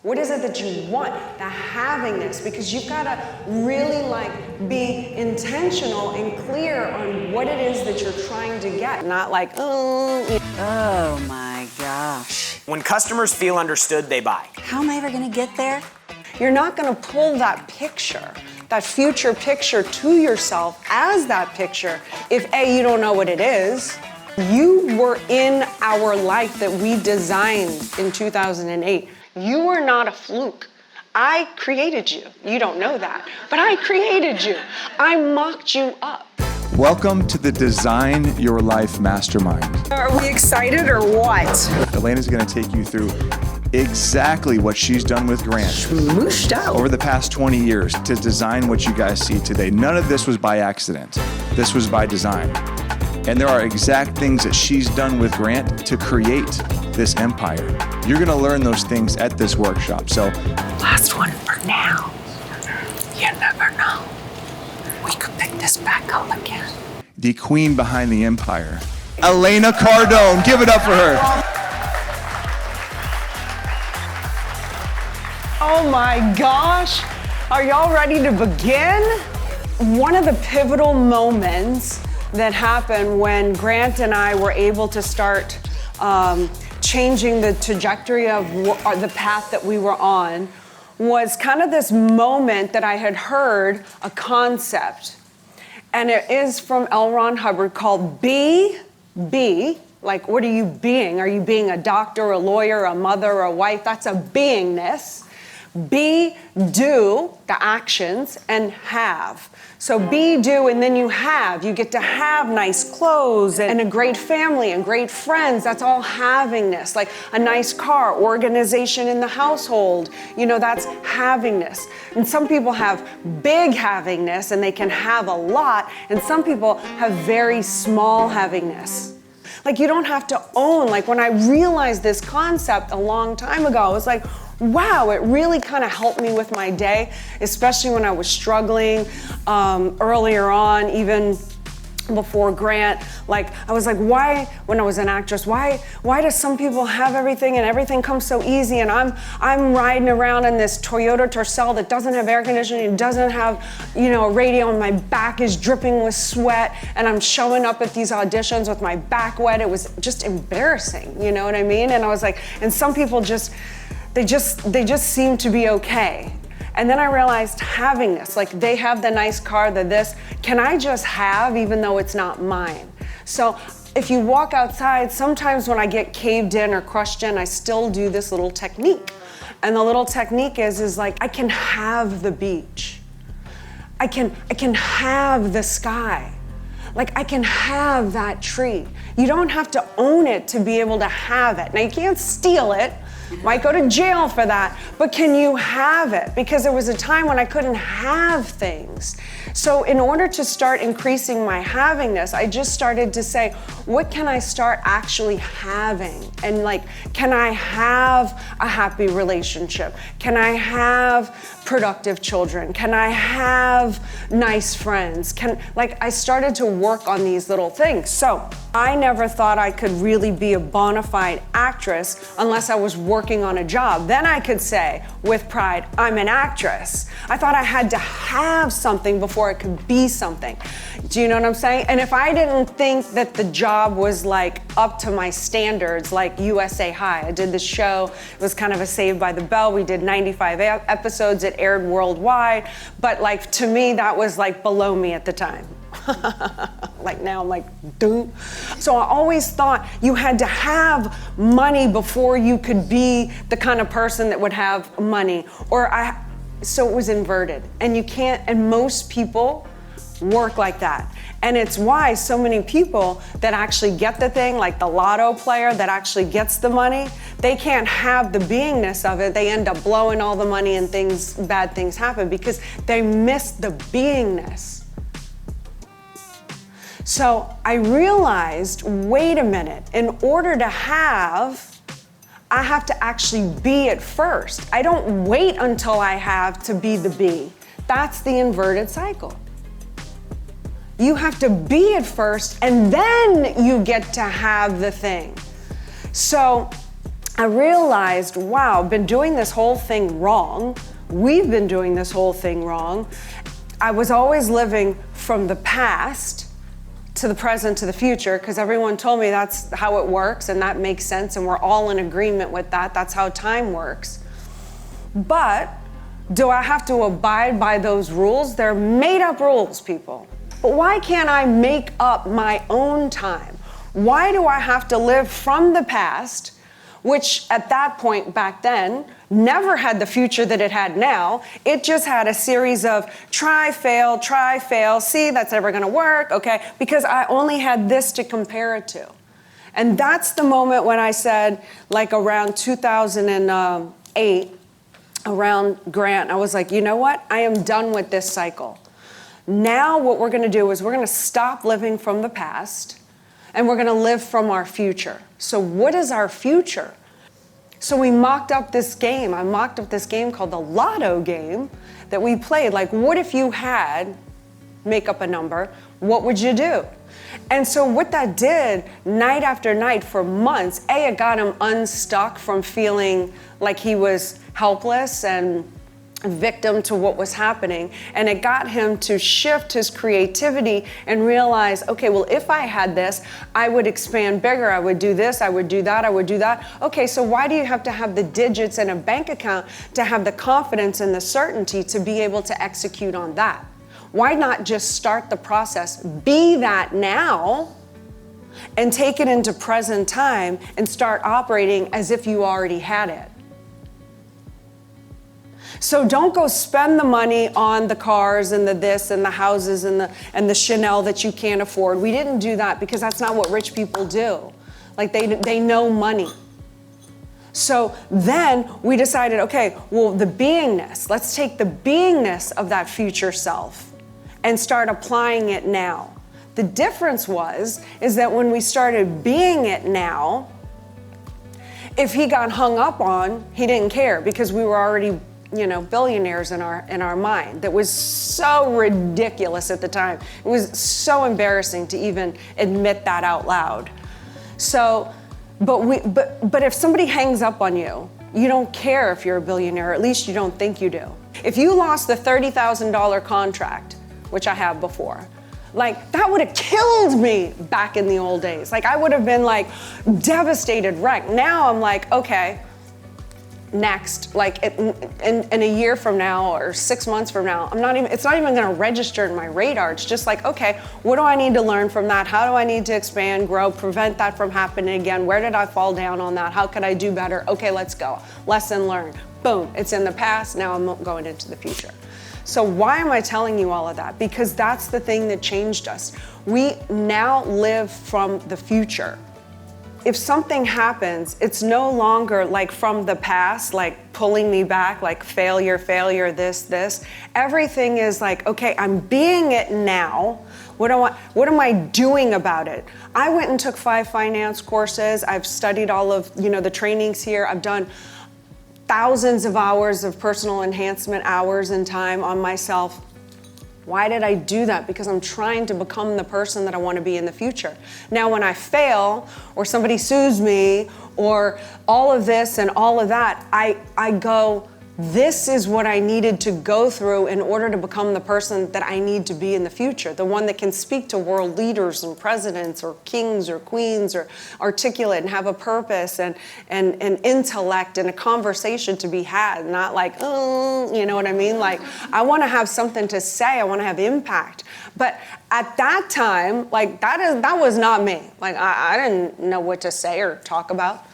What is it that you want? The havingness, because you've got to really be intentional and clear on what it is that you're trying to get. Not like, oh my gosh. When customers feel understood, they buy. How am I ever gonna get there? You're not gonna pull that picture, that future picture to yourself as that picture if A, you don't know what it is. You were in our life that we designed in 2008. You were not a fluke. I created you. You don't know that, but I created you. I mocked you up. Welcome to the Design Your Life Mastermind. Are we excited or what? Elena's going to take you through exactly what she's done with Grant Smooshed out. over the past 20 years to design what you guys see today. None of this was by accident. This was by design. And there are exact things that she's done with Grant to create this empire. You're going to learn those things at this workshop. So, last one for now. You never know. We could pick this back up again. the queen behind the empire, Elena Cardone. Give it up for her. Oh my gosh. Are y'all ready to begin? One of the pivotal moments that happened when Grant and I were able to start changing the trajectory of the path that we were on was kind of this moment that I had heard a concept. And it is from L. Ron Hubbard called be, like what are you being? Are you being a doctor, a lawyer, a mother, a wife? That's a beingness. Be, do, the actions, and have. So be, do, and then you have. You get to have nice clothes and a great family and great friends. That's all havingness. Like a nice car, organization in the household. You know, that's havingness. And some people have big havingness and they can have a lot. And some people have very small havingness. Like you don't have to own. Like when I realized this concept a long time ago, I was like, wow, it really kind of helped me with my day, especially when I was struggling earlier on, even before Grant. Like, I was like, why, when I was an actress, why do some people have everything and everything comes so easy and I'm riding around in this Toyota Tercel that doesn't have air conditioning, doesn't have, you know, a radio, and my back is dripping with sweat, and I'm showing up at these auditions with my back wet. It was just embarrassing, you know what I mean? And I was like, and some people they just seem to be okay. And then I realized having this, like they have the nice car, this, can I just have even though it's not mine? So if you walk outside, sometimes when I get caved in or crushed in, I still do this little technique. And the little technique is like, I can have the beach. I can have the sky. Like I can have that tree. You don't have to own it to be able to have it. Now you can't steal it. Might go to jail for that, but can you have it? Because there was a time when I couldn't have things. So in order to start increasing my havingness, I just started to say, what can I start actually having? And like, can I have a happy relationship? Can I have productive children? Can I have nice friends? I started to work on these little things. So I never thought I could really be a bona fide actress unless I was working on a job. Then I could say with pride, I'm an actress. I thought I had to have something before it could be something. Do you know what I'm saying? And if I didn't think that the job was like up to my standards, like USA High, I did this show, it was kind of a Saved by the Bell. We did 95 episodes, it aired worldwide, but like to me, that was like below me at the time. Like now I'm like, dude. So I always thought you had to have money before you could be the kind of person that would have money. So it was inverted. And you can't, and most people work like that. And it's why so many people that actually get the thing, like the lotto player that actually gets the money, they can't have the beingness of it. They end up blowing all the money and bad things happen because they miss the beingness. So I realized, wait a minute, in order to have, I have to actually be it first. I don't wait until I have to be the be. That's the inverted cycle. You have to be it first and then you get to have the thing. So I realized, wow, I've been doing this whole thing wrong. We've been doing this whole thing wrong. I was always living from the past to the present to the future because everyone told me that's how it works and that makes sense and we're all in agreement with that. That's how time works. But do I have to abide by those rules? They're made up rules, people. But why can't I make up my own time? Why do I have to live from the past, which at that point back then never had the future that it had now? It just had a series of try, fail, see, that's never gonna work, okay? Because I only had this to compare it to. And that's the moment when I said, like around 2008, around Grant, I was like, you know what? I am done with this cycle. Now what we're gonna do is we're gonna stop living from the past and we're gonna live from our future. So what is our future? So we mocked up this game. I mocked up this game called the Lotto game that we played. Like, what if you had, make up a number, what would you do? And so what that did, night after night for months, it got him unstuck from feeling like he was helpless and victim to what was happening, and it got him to shift his creativity and realize, okay, well, if I had this, I would expand bigger, I would do this, I would do that, I would do that. Okay, so why do you have to have the digits in a bank account to have the confidence and the certainty to be able to execute on that? Why not just start the process, be that now, and take it into present time and start operating as if you already had it? So don't go spend the money on the cars and the this and the houses and the Chanel that you can't afford. We didn't do that because that's not what rich people do. Like they know money. So then we decided, okay, well, the beingness, let's take the beingness of that future self and start applying it now. The difference is that when we started being it now, if he got hung up on, he didn't care because we were already billionaires in our mind. That was so ridiculous at the time. It was so embarrassing to even admit that out loud. So, but if somebody hangs up on you, you don't care if you're a billionaire, at least you don't think you do. If you lost the $30,000 contract, which I have before, like that would have killed me back in the old days. Like I would have been like devastated, wrecked. Now I'm like, okay, next, like in a year from now or 6 months from now, it's not even gonna register in my radar. It's just like, okay, what do I need to learn from that? How do I need to expand, grow, prevent that from happening again? Where did I fall down on that? How could I do better? Okay, let's go. Lesson learned. Boom, it's in the past, now I'm going into the future. So why am I telling you all of that? Because that's the thing that changed us. We now live from the future. If something happens, it's no longer like from the past, like pulling me back, like failure, this. Everyththe is like, okay, I'm being it now. What am I doing about it? I went and took 5 finance courses. I've studied all of, the trainings here. I've done thousands of hours of personal enhancement hours and time on myself. Why did I do that? Because I'm trying to become the person that I want to be in the future. Now, when I fail or somebody sues me or all of this and all of that, I go, this is what I needed to go through in order to become the person that I need to be in the future, the one that can speak to world leaders and presidents or kings or queens or articulate and have a purpose and intellect and a conversation to be had, not like, oh, you know what I mean? Like, I want to have something to say. I want to have impact. But at that time, like that was not me. Like I didn't know what to say or talk about.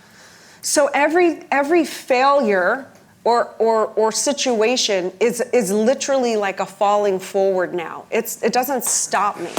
So every failure or situation is literally like a falling forward now. It doesn't stop me.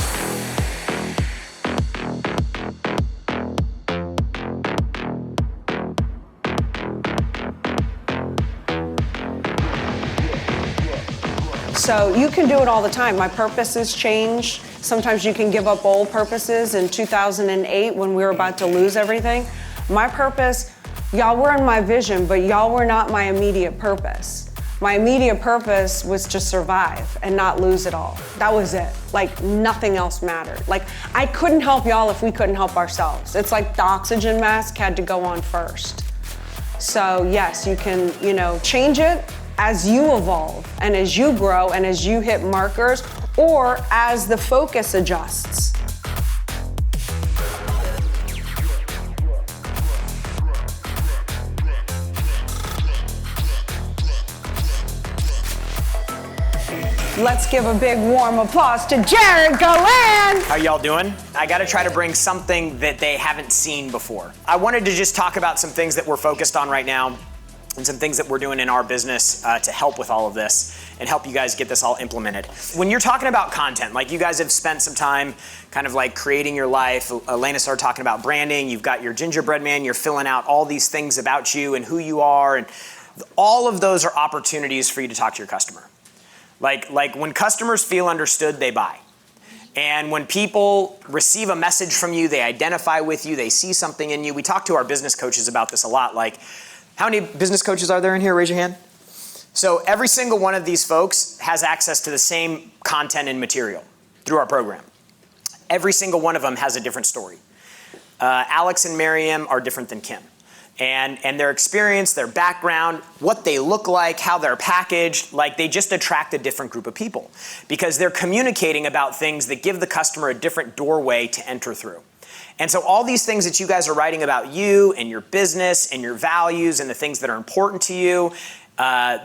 So you can do it all the time. My purposes change. Sometimes you can give up old purposes. In 2008, when we were about to lose everything, my purpose, y'all were in my vision, but y'all were not my immediate purpose. My immediate purpose was to survive and not lose it all. That was it. Like nothing else mattered. Like I couldn't help y'all if we couldn't help ourselves. It's like the oxygen mask had to go on first. So yes, you can, change it as you evolve and as you grow and as you hit markers or as the focus adjusts. Let's give a big warm applause to Jared Golan. How y'all doing? I gotta try to bring something that they haven't seen before. I wanted to just talk about some things that we're focused on right now and some things that we're doing in our business to help with all of this and help you guys get this all implemented. When you're talking about content, like you guys have spent some time kind of like creating your life. Elena started talking about branding. You've got your gingerbread man. You're filling out all these things about you and who you are. And all of those are opportunities for you to talk to your customer. Like when customers feel understood, they buy. And when people receive a message from you, they identify with you, they see something in you. We talk to our business coaches about this a lot. Like, how many business coaches are there in here? Raise your hand. So every single one of these folks has access to the same content and material through our program. Every single one of them has a different story. Alex and Miriam are different than Kim. And their experience, their background, what they look like, how they're packaged, like they just attract a different group of people because they're communicating about things that give the customer a different doorway to enter through. And so all these things that you guys are writing about you and your business and your values and the things that are important to you,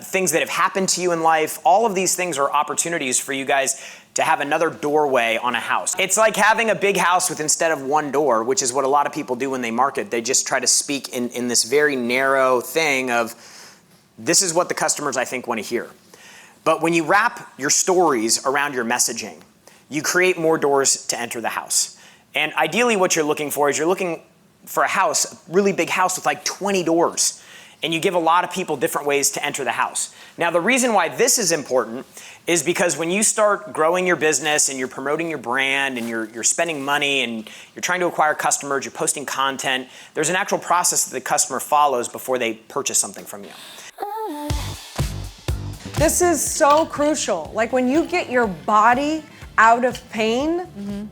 things that have happened to you in life, all of these things are opportunities for you guys to have another doorway on a house. It's like having a big house with instead of one door, which is what a lot of people do when they market. They just try to speak in this very narrow thing of, this is what the customers I think want to hear. But when you wrap your stories around your messaging, you create more doors to enter the house. And ideally what you're looking for is you're looking for a house, a really big house with like 20 doors. And you give a lot of people different ways to enter the house. Now, the reason why this is important is because when you start growing your business and you're promoting your brand and you're spending money and you're trying to acquire customers, you're posting content, there's an actual process that the customer follows before they purchase something from you. This is so crucial. Like when you get your body out of pain,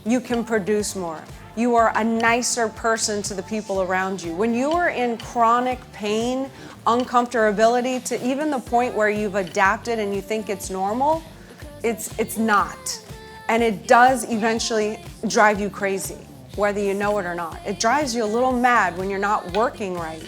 you can produce more. You are a nicer person to the people around you. When you are in chronic pain, uncomfortability, to even the point where you've adapted and you think it's normal, it's not. And it does eventually drive you crazy, whether you know it or not. It drives you a little mad when you're not working right.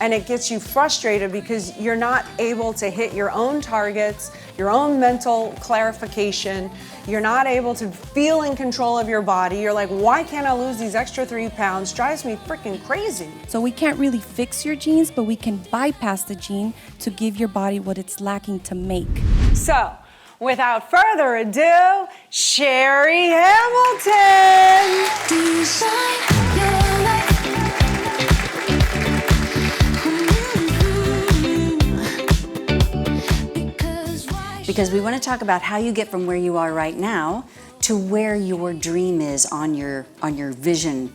And it gets you frustrated because you're not able to hit your own targets, your own mental clarification. You're not able to feel in control of your body. You're like, why can't I lose these extra 3 pounds? Drives me freaking crazy. So we can't really fix your genes, but we can bypass the gene to give your body what it's lacking to make. So, without further ado, Sherry Hamilton. Because we want to talk about how you get from where you are right now to where your dream is on your vision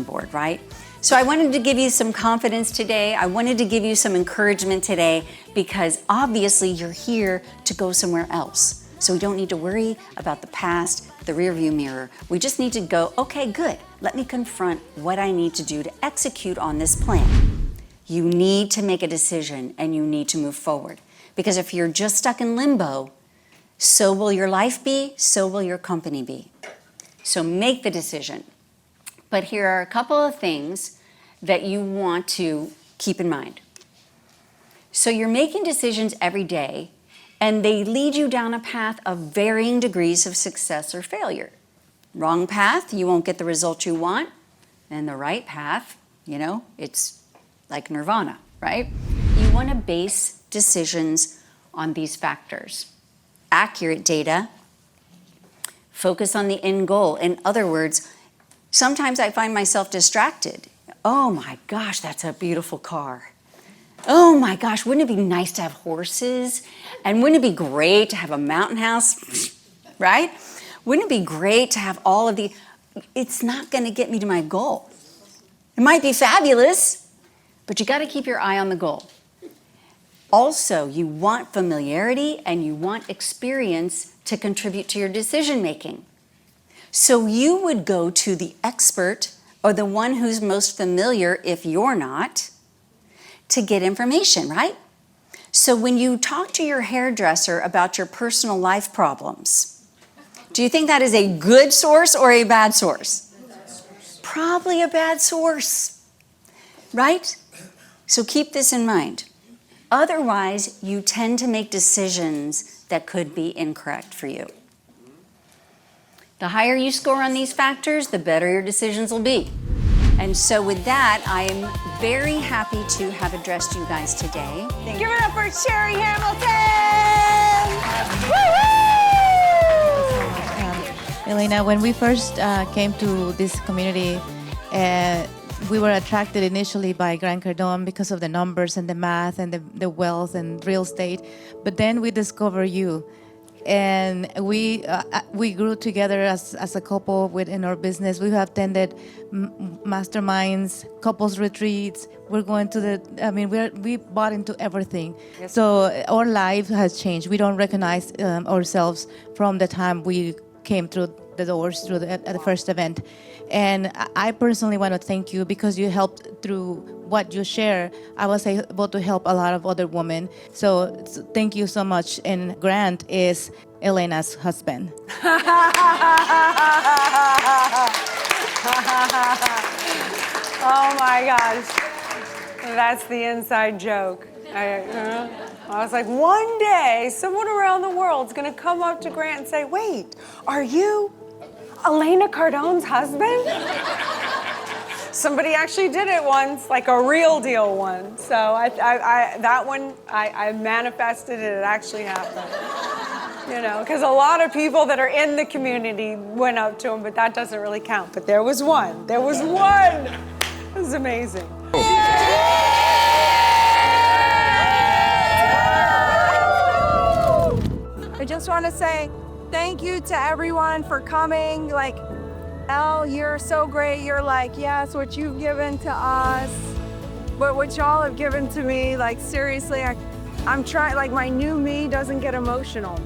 board, right? So I wanted to give you some confidence today. I wanted to give you some encouragement today because obviously you're here to go somewhere else. So we don't need to worry about the past, the rearview mirror. We just need to go, okay, good. Let me confront what I need to do to execute on this plan. You need to make a decision and you need to move forward. Because if you're just stuck in limbo, so will your life be, so will your company be. So make the decision. But here are a couple of things that you want to keep in mind. So you're making decisions every day, and they lead you down a path of varying degrees of success or failure. Wrong path, you won't get the result you want. And the right path, it's like nirvana, right? You want to base decisions on these factors. Accurate data, focus on the end goal. In other words, sometimes I find myself distracted. Oh my gosh, that's a beautiful car. Oh my gosh, wouldn't it be nice to have horses? And wouldn't it be great to have a mountain house, right? Wouldn't it be great to have all of the, it's not gonna get me to my goal. It might be fabulous, but you gotta keep your eye on the goal. Also, you want familiarity and you want experience to contribute to your decision making. So you would go to the expert or the one who's most familiar if you're not, to get information, right? So when you talk to your hairdresser about your personal life problems, do you think that is a good source or a bad source? Probably a bad source, right? So keep this in mind. Otherwise, you tend to make decisions that could be incorrect for you. The higher you score on these factors, the better your decisions will be. And so with that, I am very happy to have addressed you guys today. Give it up for Sherry Hamilton! Woo-hoo! Elena, when we first came to this community, we were attracted initially by Grant Cardone because of the numbers and the math and the wealth and real estate. But then we discovered you. And we grew together as a couple within our business. We have attended masterminds, couples retreats. We're going to we bought into everything. Yes. So our life has changed. We don't recognize ourselves from the time we came through the doors through at the first event. And I personally want to thank you because you helped through what you share. I was able to help a lot of other women. So thank you so much. And Grant is Elena's husband. Oh my gosh. That's the inside joke. I was like, one day, someone around the world is going to come up to Grant and say, wait, are you Elena Cardone's husband? Somebody actually did it once, like a real deal one. So that one, I manifested it. It actually happened. You know, because a lot of people that are in the community went up to him, but that doesn't really count. But there was one. There was one. It was amazing. I just want to say thank you to everyone for coming. Like, Elle, you're so great. You're like, yes, what you've given to us, but what y'all have given to me, like, seriously, I'm trying, like, my new me doesn't get emotional.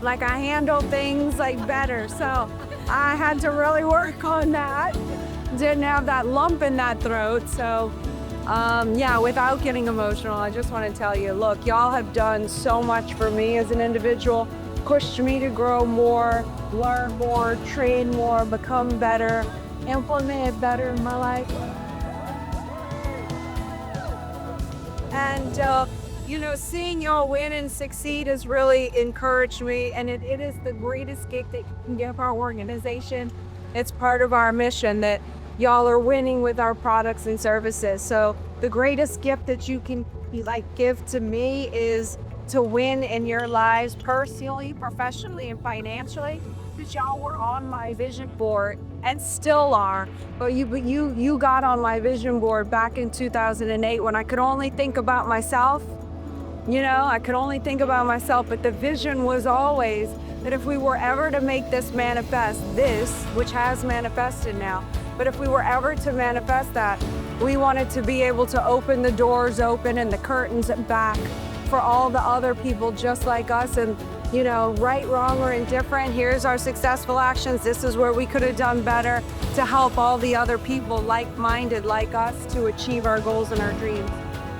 Like, I handle things, like, better. So I had to really work on that. Didn't have that lump in that throat. So, yeah, without getting emotional, I just want to tell you, look, y'all have done so much for me as an individual, pushed me to grow more, learn more, train more, become better, implement it better in my life. And, you know, seeing y'all win and succeed has really encouraged me, and it is the greatest gift that you can give our organization. It's part of our mission that y'all are winning with our products and services. So the greatest gift that you can give to me is to win in your lives personally, professionally, and financially. Because y'all were on my vision board and still are. But you got on my vision board back in 2008 when I could only think about myself. You know, I could only think about myself, but the vision was always that if we were ever to make this manifest, which has manifested now, but if we were ever to manifest that, we wanted to be able to open the doors open and the curtains back for all the other people just like us. And, you know, right, wrong, or indifferent, here's our successful actions. This is where we could have done better to help all the other people like-minded like us to achieve our goals and our dreams.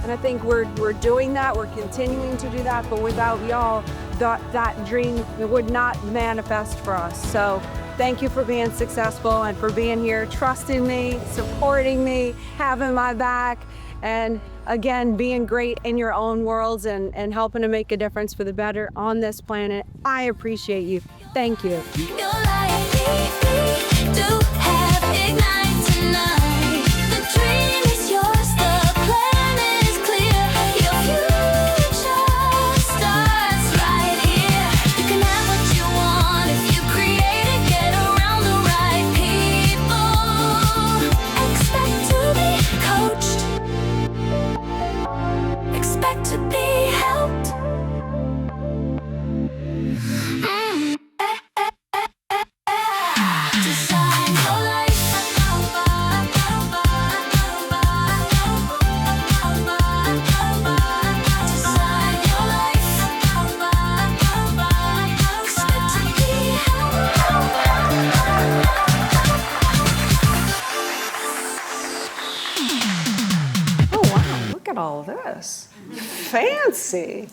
And I think we're doing that, we're continuing to do that, but without y'all, that dream would not manifest for us. So thank you for being successful and for being here, trusting me, supporting me, having my back, and again, being great in your own worlds and helping to make a difference for the better on this planet. I appreciate you. Thank you. Your light, do have ignite tonight. The dream is yours, the plan is clear. Your future starts right here. You can have what you want if you create it. Get around the right people. Expect to be coached. Expect to be helped. Design your life. Design your life. Expect to be Oh, wow, look at all of fancy.